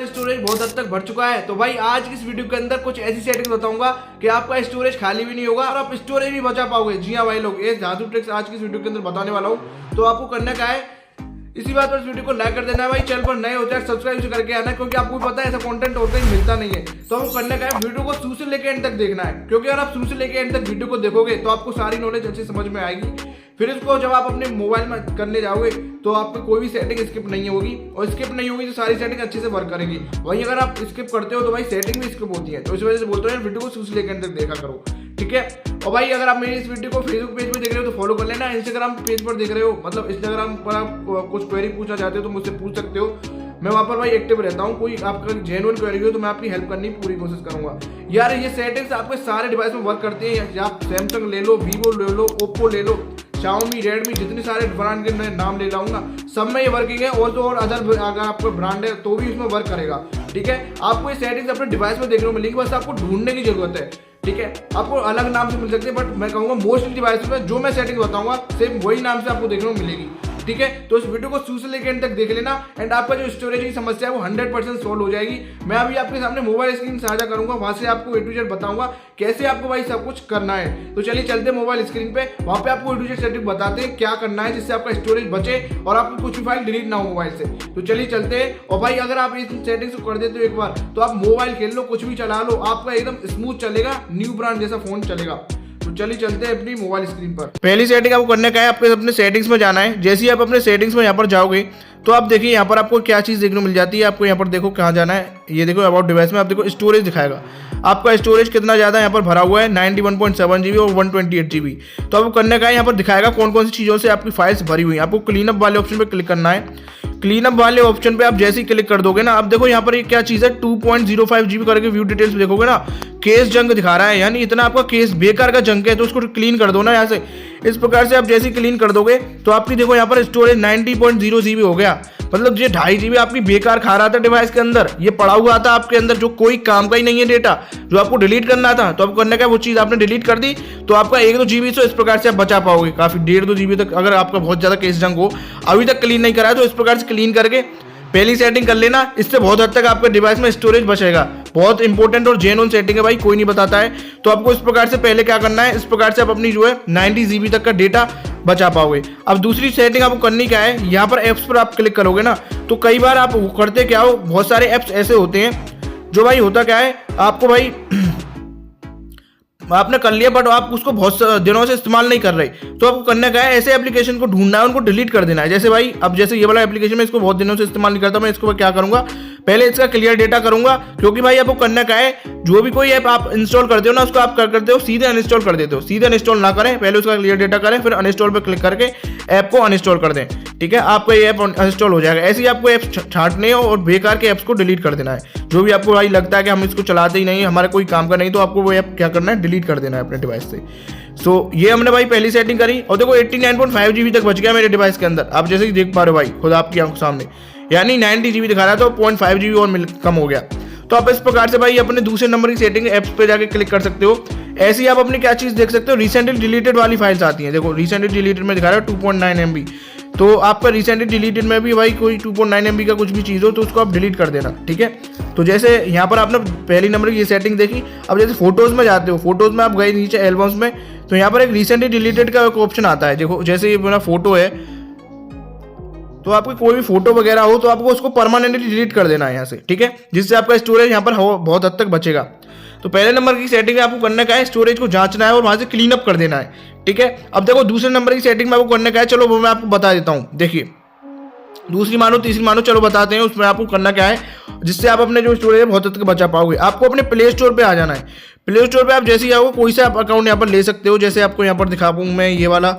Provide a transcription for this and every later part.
Storage बहुत हद तक भर चुका है। तो भाई आज की इस वीडियो के अंदर कुछ ऐसी सेटिंग बताऊंगा कि आपका स्टोरेज खाली भी नहीं होगा और आप स्टोरेज भी बचा पाओगे। जी हाँ भाई लोग, ये जादू ट्रिक्स आज की इस वीडियो के अंदर बताने वाला हूँ। तो आपको करना क्या है, इसी बात पर इस वीडियो को लाइक कर देना है भाई। चैनल पर नए होते हैं सब्सक्राइब करके आना है, क्योंकि आपको पता है ऐसा कंटेंट और कहीं मिलता नहीं है। तो आपको करना क्या है, वीडियो को शुरू से लेकर एंड तक देखना है, क्योंकि अगर आप शुरू से लेकर एंड तक वीडियो को देखोगे तो आपको सारी नॉलेज अच्छी समझ में आएगी। फिर इसको जब आप अपने मोबाइल में करने जाओगे तो आपकी कोई भी सेटिंग स्किप नहीं होगी, और स्किप नहीं होगी तो सारी सेटिंग अच्छे से वर्क करेंगी। वहीं अगर आप स्किप करते हो तो भाई सेटिंग भी स्किप होती है। तो इस वजह से बोलते हैं वीडियो को शुरू से लेकर एंड तक देखा करो, ठीक है। और भाई अगर आप मेरी इस वीडियो को फेसबुक पेज पर देख रहे हो तो फॉलो कर लेना। इंस्टाग्राम पेज पर देख रहे हो, मतलब इंस्टाग्राम पर आप कुछ क्वेरी पूछना चाहते हो तो मुझसे पूछ सकते हो। मैं वहाँ पर भाई एक्टिव रहता हूँ। कोई आपका जेन्युइन क्वेरी हो तो मैं आपकी हेल्प करने की पूरी कोशिश करूंगा। यार ये सेटिंग्स आपके सारे डिवाइस में वर्क करती है। आप सैमसंग ले लो, वीवो ले लो, ओप्पो ले लो, शाओमी, रेडमी, जितने सारे ब्रांड के मैं नाम ले लाऊंगा सब में ये वर्किंग है। और तो और अदर अगर आपका ब्रांड है तो भी इसमें वर्क करेगा, ठीक है। आपको ये सेटिंग्स अपने डिवाइस में देखने को मिलेगी, बस आपको ढूंढने की जरूरत है, ठीक है। आपको अलग नाम से मिल सकते हैं, बट मैं कहूँगा मोस्टली डिवाइस में जो मैं सेटिंग बताऊंगा सेम वही नाम से आपको देखने को मिलेगी, ठीक है। तो इस वीडियो को शुरू से लेकर एंड तक देख लेना, एंड आपका जो स्टोरेज की समस्या है वो 100% सॉल्व हो जाएगी। मैं अभी आपके सामने मोबाइल स्क्रीन साझा करूंगा, वहां से आपको A to Z बताऊंगा कैसे आपको भाई सब कुछ करना है। तो चलिए चलते हैं मोबाइल स्क्रीन पे, वहां पे आपको A to Z सेटिंग बताते हैं क्या करना है जिससे आपका स्टोरेज बचे और आपकी कुछ भी फाइल डिलीट ना हो मोबाइल से। तो चलिए चलते हैं। और भाई अगर आप इस सेटिंग्स को कर देते हो एक बार तो आप मोबाइल खेल लो, कुछ भी चला लो, आपका एकदम स्मूथ चलेगा, न्यू ब्रांड जैसा फोन चलेगा। तो चलिए चलते हैं अपनी मोबाइल स्क्रीन पर। पहली सेटिंग आपको करने का है, आपको अपने सेटिंग्स में जाना है। जैसे ही आप अपने सेटिंग्स में यहाँ पर जाओगे तो आप देखिए यहाँ पर आपको क्या चीज़ देखने को मिल जाती है। आपको यहाँ पर देखो कहाँ जाना है, ये देखो अबाउट डिवाइस में आप देखो स्टोरेज दिखाएगा। आपका स्टोरेज कितना ज़्यादा यहाँ पर भरा हुआ है, 91.7 GB और 128 GB। तो आपको करने का है, यहाँ पर दिखाएगा कौन कौन सी चीज़ों से आपकी फाइल्स भरी हुई है। आपको क्लीन अप वाले ऑप्शन पर क्लिक करना है। क्लीन अप वाले ऑप्शन पे आप जैसे ही क्लिक कर दोगे ना, अब देखो यहाँ पर ये क्या चीज़ है, 2.05 GB करके व्यू डिटेल्स देखोगे ना, केस जंक दिखा रहा है, यानी इतना आपका केस बेकार का जंक है। तो उसको क्लीन कर दो ना यहाँ से। इस प्रकार से आप जैसे ही क्लीन कर दोगे तो आपकी देखो यहाँ पर स्टोरेज 90.0 GB हो गया। मतलब ये 2.5 GB आपकी बेकार खा रहा था डिवाइस के अंदर, ये पड़ा हुआ था आपके अंदर जो कोई काम का ही नहीं है डेटा, जो आपको डिलीट करना था। तो आपको करने का वो चीज़ आपने डिलीट कर दी तो आपका 1-2 GB तो इस प्रकार से आप बचा पाओगे काफ़ी, 1.5-2 GB तक। अगर आपका बहुत ज़्यादा केस जंक हो, अभी तक क्लीन नहीं करा है, तो इस प्रकार से क्लीन करके पहली सेटिंग कर लेना। इससे बहुत हद तक आपके डिवाइस में स्टोरेज बचेगा। बहुत इंपॉर्टेंट और जेन्युइन सेटिंग है भाई, कोई नहीं बताता है। तो आपको इस प्रकार से पहले क्या करना है, इस प्रकार से आप अपनी जो है 90 GB तक का डेटा बचा पाओगे। अब दूसरी सेटिंग आपको करनी क्या है, यहाँ पर ऐप्स पर आप क्लिक करोगे ना तो कई बार आप करते क्या हो, बहुत सारे ऐप्स ऐसे होते हैं जो भाई होता क्या है, आपको भाई आपने कर लिया बट आप उसको बहुत दिनों से इस्तेमाल नहीं कर रहे। तो आपको करना क्या है, ऐसे एप्लीकेशन को ढूंढना है, उनको डिलीट कर देना है। जैसे भाई अब जैसे ये वाला एप्लीकेशन मैं इसको बहुत दिनों से इस्तेमाल नहीं करता, मैं इसको क्या करूंगा, पहले इसका क्लियर डेटा करूंगा। क्योंकि भाई आपको करना क्या है, जो भी कोई ऐप आप इंस्टॉल करते हो ना उसको आप कर करते हो सीधे अनइंस्टॉल कर देते हो। सीधे अनइंस्टॉल ना करें, पहले उसका क्लियर डेटा करें, फिर अनइंस्टॉल पर क्लिक करके ऐप को अनइंस्टॉल कर दें, ठीक है। आपका ये ऐप अनइंस्टॉल हो जाएगा। ऐसे ही आपको ऐप्स छांटने हो और बेकार के ऐप्स को डिलीट कर देना है। जो भी आपको भाई लगता है कि हम इसको चलाते ही नहीं, हमारा कोई काम का नहीं, तो आपको वो ऐप क्या करना है, डिलीट कर देना है अपने डिवाइस से। सो ये हमने भाई पहली सेटिंग करी। और देखो 89.5 GB तक बच गया मेरे डिवाइस के अंदर। आप जैसे ही देख पा रहे हो भाई खुद आपकी आंखों सामने, यानी 90 GB दिखा रहा है तो 0.5 GB और कम हो गया। तो आप इस प्रकार से भाई अपने दूसरे नंबर की सेटिंग ऐप्स पे जाके क्लिक कर सकते हो। ऐसे ही आप अपनी क्या चीज़ देख सकते हो, रिसेंटली डिलीटेड वाली फाइल्स आती हैं। देखो रिसेंटली डिलीटेड में दिखा रहा है 2.9 MB। तो आपका रिसेंटली डिलीटेड में भी भाई कोई 2.9 MB का कुछ भी चीज़ हो तो उसको आप डिलीट कर देना, ठीक है। तो जैसे यहाँ पर आपने पहली नंबर की ये सेटिंग देखी। अब जैसे फोटोज़ में जाते हो, फोटोज़ में आप गए नीचे एल्बम्स में, तो यहाँ पर एक रिसेंटली डिलीटेड का एक ऑप्शन आता है। देखो जैसे ये मेरा फोटो है, तो आपकी कोई भी फोटो वगैरह हो तो आपको उसको परमानेंटली डिलीट कर देना है यहाँ से, ठीक है, जिससे आपका स्टोरेज यहाँ पर बहुत हद तक बचेगा। तो पहले नंबर की सेटिंग में आपको करना क्या है, स्टोरेज को जांचना है और वहाँ से क्लीन अप कर देना है, ठीक है। अब देखो दूसरे नंबर की सेटिंग में आपको करना क्या है, चलो वो मैं आपको बता देता हूँ। देखिए दूसरी मानो तीसरी मानो, चलो बताते हैं। उसमें आपको करना क्या है जिससे आप अपने जो स्टोरेज है बहुत हद तक बचा पाओगे। आपको अपने प्ले स्टोर पे आ जाना है। प्ले स्टोर पे आप जैसे ही आओगे कोई सा आप अकाउंट यहाँ पर ले सकते हो। जैसे आपको यहाँ पर दिखा पाऊँ मैं, ये वाला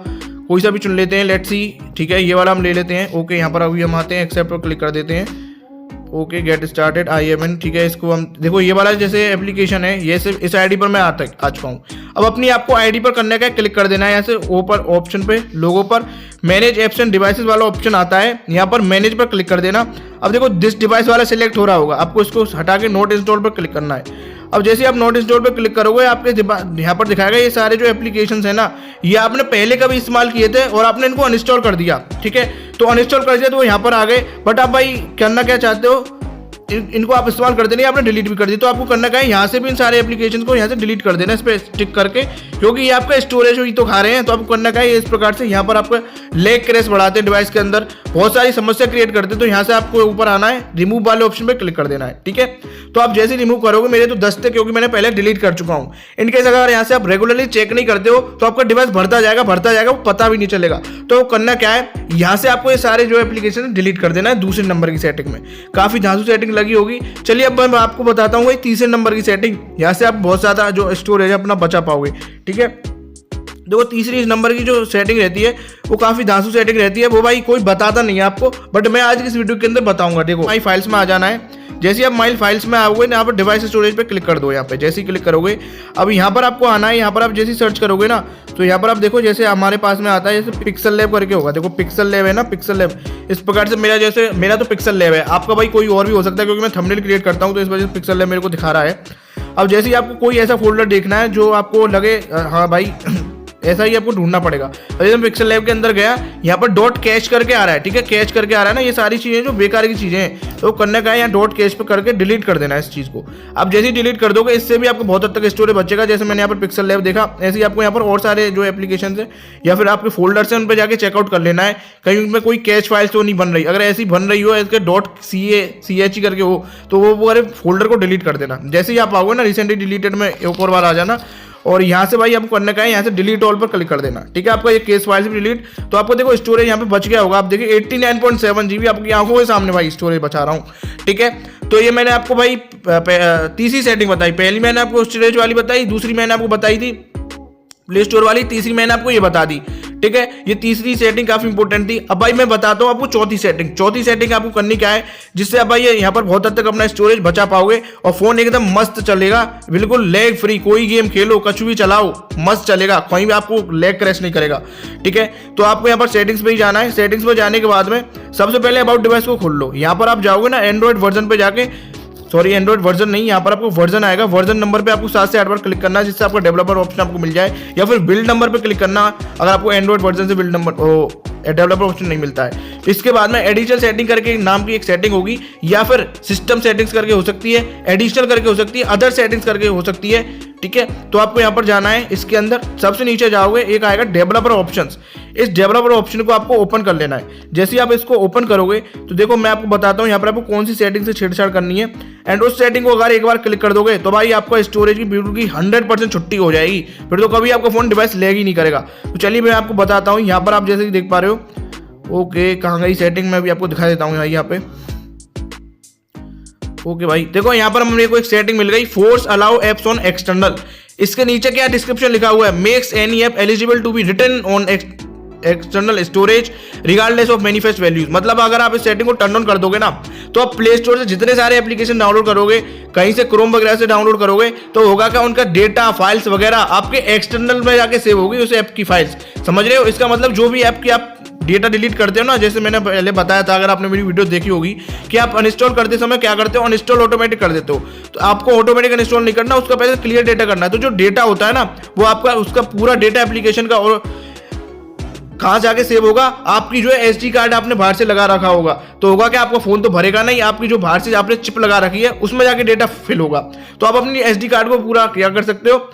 कोई सा भी चुन लेते हैं, लेट्स सी, ठीक है, ये वाला हम ले लेते हैं। ओके, यहाँ पर अभी हम आते हैं, एक्सेप्ट पर क्लिक कर देते हैं। ओके, गेट स्टार्टेड IMN, ठीक है। इसको हम देखो ये वाला जैसे एप्लीकेशन है, ये सिर्फ इस आईडी पर मैं आ चुका हूँ। अब अपनी आपको आईडी पर करने का क्लिक कर देना है। यहाँ से ऊपर ऑप्शन पे लोगो पर मैनेज एप्स एंड डिवाइसेस वाला ऑप्शन आता है, यहाँ पर मैनेज पर क्लिक कर देना। अब देखो दिस डिवाइस वाला सिलेक्ट हो रहा होगा, आपको इसको हटा के नोट इंस्टॉल पर क्लिक करना है। अब जैसे आप नोट इंस्टॉल पर क्लिक करोगे आपके यहाँ पर दिखाएगा ये सारे जो एप्लीकेशंस है ना, ये आपने पहले कभी इस्तेमाल किए थे और आपने इनको अनइंस्टॉल कर दिया, ठीक है। तो अनइंस्टॉल कर दिया तो वो यहाँ पर आ गए। बट आप भाई करना क्या चाहते हो, इनको आप इस्तेमाल करते नहीं, आपने डिलीट भी कर दी। तो आपको करना क्या है, यहाँ से भी इन सारे एप्लीकेशन को यहाँ से डिलीट कर देना, इस पर टिक करके, क्योंकि ये आपका स्टोरेज ही तो खा रहे हैं। तो आपको करना क्या है, इस प्रकार से यहाँ पर आपका लैग क्रैश बढ़ाते हैं डिवाइस के अंदर, बहुत सारी समस्या क्रिएट करते हैं। तो यहाँ से आपको ऊपर आना है, रिमूव वाले ऑप्शन पर क्लिक कर देना है, ठीक है। तो आप जैसे रिमूव करोगे, मेरे तो 10 थे क्योंकि मैंने पहले डिलीट कर चुका हूँ। इनकेस अगर यहाँ से आप रेगुलरली चेक नहीं करते हो तो आपका डिवाइस भरता जाएगा, वो पता भी नहीं चलेगा। तो करना क्या है, यहाँ से आपको ये सारे जो एप्लीकेशन डिलीट कर देना है दूसरे नंबर की सेटिंग में। काफी धांसू सेटिंग लगी होगी। चलिए अब मैं आपको बताता हूँ भाई तीसरे नंबर की सेटिंग, यहाँ से आप बहुत ज्यादा जो स्टोरेज अपना बचा पाओगे, ठीक है। देखो तीसरी नंबर की जो सेटिंग रहती है वो काफी धांसू सेटिंग रहती है, वो भाई कोई बताता नहीं है आपको, बट मैं आज की इस वीडियो के अंदर बताऊंगा। देखो माई फाइल्स में आ जाना है, जैसे आप माई फाइल्स में आओगे ना, यहाँ पर डिवाइस स्टोरेज पे क्लिक कर दो। यहाँ पे जैसे ही क्लिक करोगे, अब यहाँ पर आपको आना है, यहाँ पर आप जैसे सर्च करोगे ना, तो यहाँ पर आप देखो जैसे हमारे पास में आता है जैसे पिक्सल लैब करके होगा। देखो पिक्सल लैब है ना, पिक्सल लैब, इस प्रकार से मेरा तो पिक्सल लैब है, आपका भाई कोई और भी हो सकता है, क्योंकि मैं थंबनेल क्रिएट करता हूँ तो इस वजह से पिक्सल लैब मेरे को दिखा रहा है। अब जैसे ही आपको कोई ऐसा फोल्डर देखना है जो आपको लगे हाँ भाई ऐसा ही आपको ढूंढना पड़ेगा। जैसे मैं पिक्सल लैब के अंदर गया, यहाँ पर डॉट कैश करके आ रहा है, ठीक है, कैश करके आ रहा है ना, ये सारी चीजें जो बेकार की चीजें हैं, तो करने का है यहाँ डॉट कैश पे करके डिलीट कर देना है इस चीज को। अब जैसे ही डिलीट कर दोगे, इससे भी आपको बहुत हद तक स्टोरेज बचेगा। जैसे मैंने यहाँ पर पिक्सल लैब देखा, ऐसे ही आपको यहाँ पर और सारे जो एप्लीकेशन है या फिर आपके फोल्डर्स हैं उन पर जाके चेकआउट कर लेना है, कहीं उनमें कोई कैश फाइल्स तो नहीं बन रही। अगर ऐसी बन रही हो, इसके डॉट CH करके हो, तो वो पूरे फोल्डर को डिलीट कर देना। जैसे ही आप आओगे ना, रिसेंटली डिलीटेड में एक और बार आ जाना, और यहाँ से भाई आपको करने का है, यहाँ से डिलीट ऑल पर क्लिक कर देना, ठीक है। आपका ये केस फाइल से डिलीट, तो आपको देखो स्टोरेज यहाँ पे बच गया होगा। आप देखिए 89.7 GB आपकी आंखों के सामने भाई स्टोरेज बचा रहा हूँ, ठीक है। तो ये मैंने आपको भाई तीसरी सेटिंग बताई। पहली मैंने आपको स्टोरेज वाली बताई, दूसरी मैंने आपको बताई थी प्ले स्टोर वाली, तीसरी मैंने आपको ये बता दी, ठीक है। ये तीसरी सेटिंग काफी इंपॉर्टेंट थी। अब भाई मैं बताता हूँ आपको चौथी सेटिंग आपको करनी क्या है, जिससे अब भाई यहाँ पर बहुत हद तक अपना स्टोरेज बचा पाओगे और फोन एकदम मस्त चलेगा, बिल्कुल लैग फ्री। कोई गेम खेलो, कुछ भी चलाओ, मस्त चलेगा, कहीं भी आपको लैग क्रैश नहीं करेगा, ठीक है। तो आपको यहाँ पर सेटिंग्स पे ही जाना है। सेटिंग्स पे जाने के बाद में सबसे पहले अबाउट डिवाइस को खोल लो। यहाँ पर आप जाओगे ना, एंड्रॉइड वर्जन पे जाके, सॉरी एंड्रॉइड वर्जन नहीं, यहाँ पर आपको वर्जन आएगा, वर्जन नंबर पे आपको 7 से 8 बार क्लिक करना है, जिससे आपको डेवलपर ऑप्शन आपको मिल जाए, या फिर बिल्ड नंबर पे क्लिक करना अगर आपको एंड्रॉइड वर्जन से बिल्ड नंबर डेवलपर ऑप्शन नहीं मिलता है। इसके बाद में एडिशनल सेटिंग करके नाम की एक सेटिंग होगी, या फिर सिस्टम सेटिंग्स करके हो सकती है, एडिशनल करके हो सकती है, अदर सेटिंग्स करके हो सकती है, ठीक है। तो आपको यहाँ पर जाना है, इसके अंदर सबसे नीचे जाओगे, एक आएगा डेवलपर ऑप्शंस। इस डेवलपर ऑप्शन को आपको ओपन कर लेना है। जैसे ही आप इसको ओपन करोगे तो देखो मैं आपको बताता हूँ यहाँ पर आपको कौन सी सेटिंग से छेड़छाड़ करनी है। एंड उस सेटिंग को अगर एक बार क्लिक कर दोगे तो भाई आपका स्टोरेज की बिल्कुल की 100% छुट्टी हो जाएगी, फिर तो कभी आपका फोन डिवाइस लैग ही नहीं करेगा। तो चलिए मैं आपको बताता हूँ। यहाँ पर आप जैसे कि देख पा रहे हो, ओके कहाँ गई सेटिंग, मैं भी आपको दिखा देता हूँ यहाँ पे। ओके भाई देखो यहाँ पर मेरे को एक सेटिंग मिल गई, force allow apps on external. इसके नीचे क्या डिस्क्रिप्शन लिखा हुआ है, makes any app eligible to be written on external storage regardless of manifest values. मतलब अगर आप इस सेटिंग को टर्न ऑन कर दोगे ना, तो आप प्ले स्टोर से जितने सारे एप्लीकेशन डाउनलोड करोगे, कहीं से क्रोम वगैरह से डाउनलोड करोगे, तो होगा क्या, उनका डेटा फाइल्स वगैरह आपके एक्सटर्नल में जाके सेव होगी उस ऐप की फाइल्स। समझ रहे हो? इसका मतलब जो भी ऐप की आप डेटा डिलीट करते हो ना, जैसे मैंने पहले बताया था, अगर आपने मेरी वीडियो देखी होगी, कि आप अनइंस्टॉल करते समय क्या करते हो, अनइंस्टॉल ऑटोमेटिक कर देते हो। तो आपको ऑटोमेटिक अनइंस्टॉल नहीं करना, उसका पहले क्लियर डेटा करना है। तो जो डेटा होता है ना, वो आपका उसका पूरा डेटा एप्लीकेशन का और कहाँ जाके सेव होगा, आपकी जो है SD कार्ड आपने बाहर से लगा रखा होगा, तो होगा कि आपका फोन तो भरेगा नहीं, आपकी जो बाहर से आपने चिप लगा रखी है उसमें जाके डेटा फिल होगा। तो आप अपनी SD कार्ड को पूरा क्या कर सकते हो,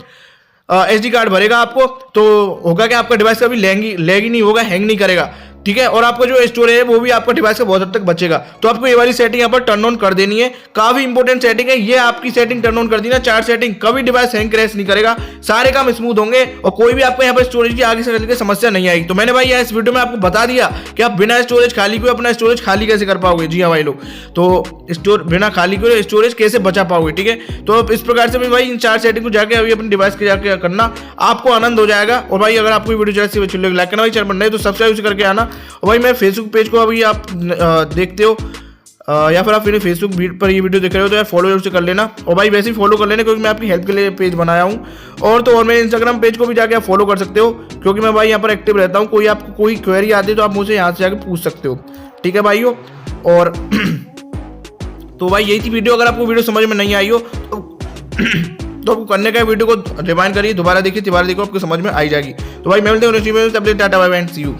SD कार्ड भरेगा आपको, तो होगा कि आपका डिवाइस कभी लैग ही नहीं होगा, हैंग नहीं करेगा, ठीक है। और आपका जो स्टोरेज है वो भी आपका डिवाइस का बहुत हद तक बचेगा। तो आपको ये वाली सेटिंग यहाँ पर टर्न ऑन कर देनी है, काफी इंपॉर्टेंट सेटिंग है ये। आपकी सेटिंग टर्न ऑन कर दी ना, 4 सेटिंग, कभी डिवाइस हैंग क्रैश नहीं करेगा, सारे काम स्मूथ होंगे और कोई भी आपको यहाँ पर स्टोरेज की आगे से लेकर समस्या नहीं आएगी। तो मैंने भाई इस वीडियो में आपको बता दिया कि आप बिना स्टोरेज खाली को अपना स्टोरेज खाली कैसे कर पाओगे। जी हाँ भाई लोग, तो बिना खाली को स्टोरेज कैसे बचा पाओगे, ठीक है। तो इस प्रकार से भाई इन 4 सेटिंग को जाके अभी अपने डिवाइस के जाके करना, आपको आनंद हो जाएगा। और भाई अगर आपको वीडियो जैसी अच्छी लगे, लाइक करना, भाई चैनल पर नए तो सब्सक्राइब करके आना। और भाई मैं फेसबुक पेज को अभी आप देखते हो या फिर आप मेरे फेसबुक पर ये वीडियो देख रहे हो तो यार फॉलो जरूर से कर लेना। और भाई वैसे ही फॉलो कर लेना, क्योंकि मैं आपकी हेल्प के लिए पेज बनाया हूँ। और मेरे इंस्टाग्राम पेज को भी जाके आप फॉलो कर सकते हो, क्योंकि मैं भाई यहाँ पर एक्टिव रहता हूँ। कोई आपको कोई क्वेरी आती है तो आप मुझसे यहाँ से जाके पूछ सकते हो, ठीक है भाइयों। और तो भाई यही थी वीडियो। अगर आपको वीडियो समझ में नहीं आई हो तो आपको करने का वीडियो को रिवाइंड करिए, दोबारा देखिए, आपको समझ में आई जाएगी। तो भाई मैं मिलते हैं, tata bye bye and see you.